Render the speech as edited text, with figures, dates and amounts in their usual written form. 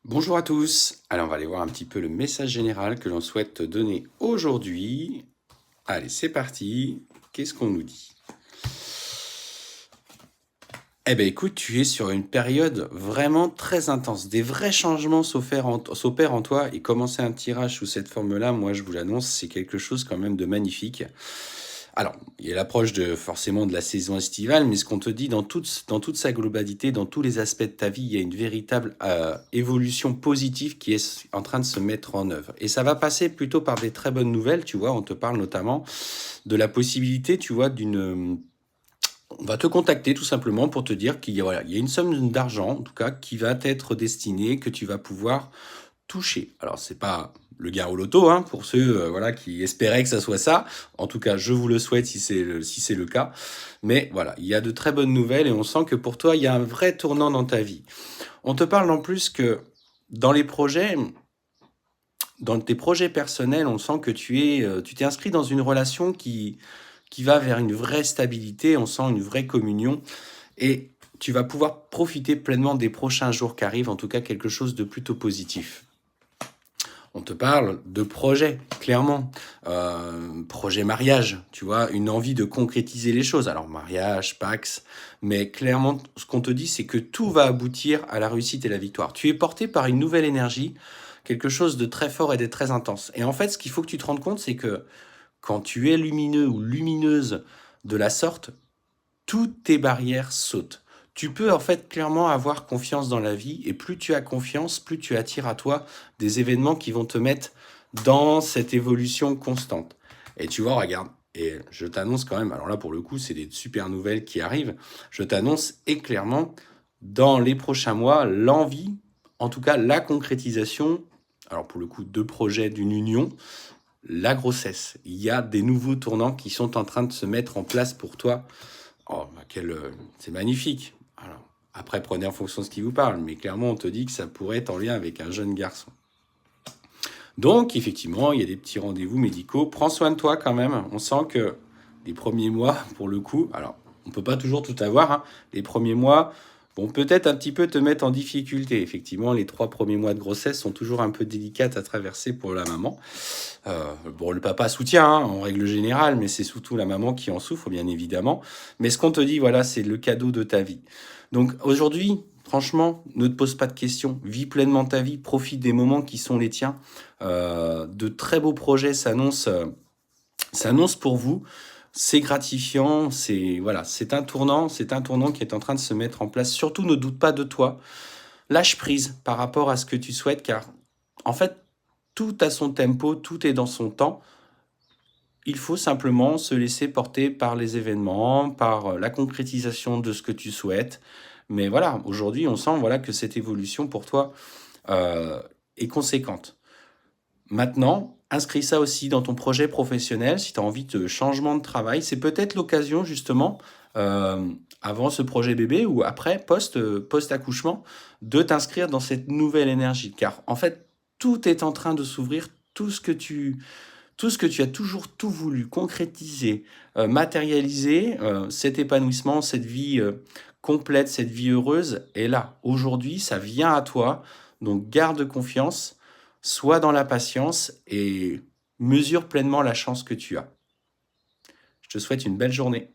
Bonjour à tous. Alors, on va aller voir un petit peu le message général que l'on souhaite te donner aujourd'hui. Allez, c'est parti. Qu'est-ce qu'on nous dit? Eh bien, écoute, tu es sur une période vraiment très intense. Des vrais changements s'opèrent en toi et commencer un tirage sous cette forme-là, moi, je vous l'annonce, c'est quelque chose quand même de magnifique. Alors, il y a l'approche de forcément de la saison estivale, mais ce qu'on te dit dans toute sa globalité, dans tous les aspects de ta vie, il y a une véritable évolution positive qui est en train de se mettre en œuvre. Et ça va passer plutôt par des très bonnes nouvelles, tu vois. On te parle notamment de la possibilité, tu vois, on va te contacter tout simplement pour te dire qu'il y a, voilà, il y a une somme d'argent, en tout cas, qui va t'être destinée, que tu vas pouvoir touché. Alors, c'est pas le gain au loto, hein, pour ceux voilà, qui espéraient que ça soit ça. En tout cas, je vous le souhaite si c'est le cas. Mais voilà, il y a de très bonnes nouvelles et on sent que pour toi, il y a un vrai tournant dans ta vie. On te parle en plus que dans les projets, dans tes projets personnels, on sent que tu t'es inscrit dans une relation qui va vers une vraie stabilité, on sent une vraie communion et tu vas pouvoir profiter pleinement des prochains jours qui arrivent, en tout cas quelque chose de plutôt positif. On te parle de projet, clairement. Projet mariage, tu vois, une envie de concrétiser les choses. Alors, mariage, Pax, mais clairement, ce qu'on te dit, c'est que tout va aboutir à la réussite et la victoire. Tu es porté par une nouvelle énergie, quelque chose de très fort et de très intense. Et en fait, ce qu'il faut que tu te rendes compte, c'est que quand tu es lumineux ou lumineuse de la sorte, toutes tes barrières sautent. Tu peux en fait clairement avoir confiance dans la vie et plus tu as confiance, plus tu attires à toi des événements qui vont te mettre dans cette évolution constante. Et tu vois, regarde, et je t'annonce quand même, alors là pour le coup c'est des super nouvelles qui arrivent, je t'annonce et clairement dans les prochains mois l'envie, en tout cas la concrétisation, alors pour le coup de projets d'une union, la grossesse. Il y a des nouveaux tournants qui sont en train de se mettre en place pour toi. Oh, bah, c'est magnifique. Alors, après, prenez en fonction de ce qui vous parle, mais clairement, on te dit que ça pourrait être en lien avec un jeune garçon. Donc, effectivement, il y a des petits rendez-vous médicaux. Prends soin de toi quand même. On sent que les premiers mois, pour le coup, alors, on peut pas toujours tout avoir, hein. Les premiers mois vont peut-être un petit peu te mettre en difficulté. Effectivement, les 3 premiers mois de grossesse sont toujours un peu délicates à traverser pour la maman. Bon, le papa soutient, hein, en règle générale, mais c'est surtout la maman qui en souffre, bien évidemment. Mais ce qu'on te dit, voilà, c'est le cadeau de ta vie. Donc aujourd'hui, franchement, ne te pose pas de questions. Vis pleinement ta vie, profite des moments qui sont les tiens. De très beaux projets s'annoncent pour vous. C'est gratifiant, c'est voilà, c'est un tournant qui est en train de se mettre en place. Surtout, ne doute pas de toi. Lâche prise par rapport à ce que tu souhaites, car en fait, tout a son tempo, tout est dans son temps. Il faut simplement se laisser porter par les événements, par la concrétisation de ce que tu souhaites. Mais voilà, aujourd'hui, on sent voilà, que cette évolution pour toi euh, est conséquente. Maintenant, inscris ça aussi dans ton projet professionnel. Si tu as envie de changement de travail, c'est peut-être l'occasion justement, euh, avant ce projet bébé ou après, post-accouchement, de t'inscrire dans cette nouvelle énergie. Car en fait, tout est en train de s'ouvrir, tout ce que tu as toujours tout voulu concrétiser, matérialiser, cet épanouissement, cette vie complète, cette vie heureuse est là. Aujourd'hui, ça vient à toi. Donc garde confiance, sois dans la patience et mesure pleinement la chance que tu as. Je te souhaite une belle journée.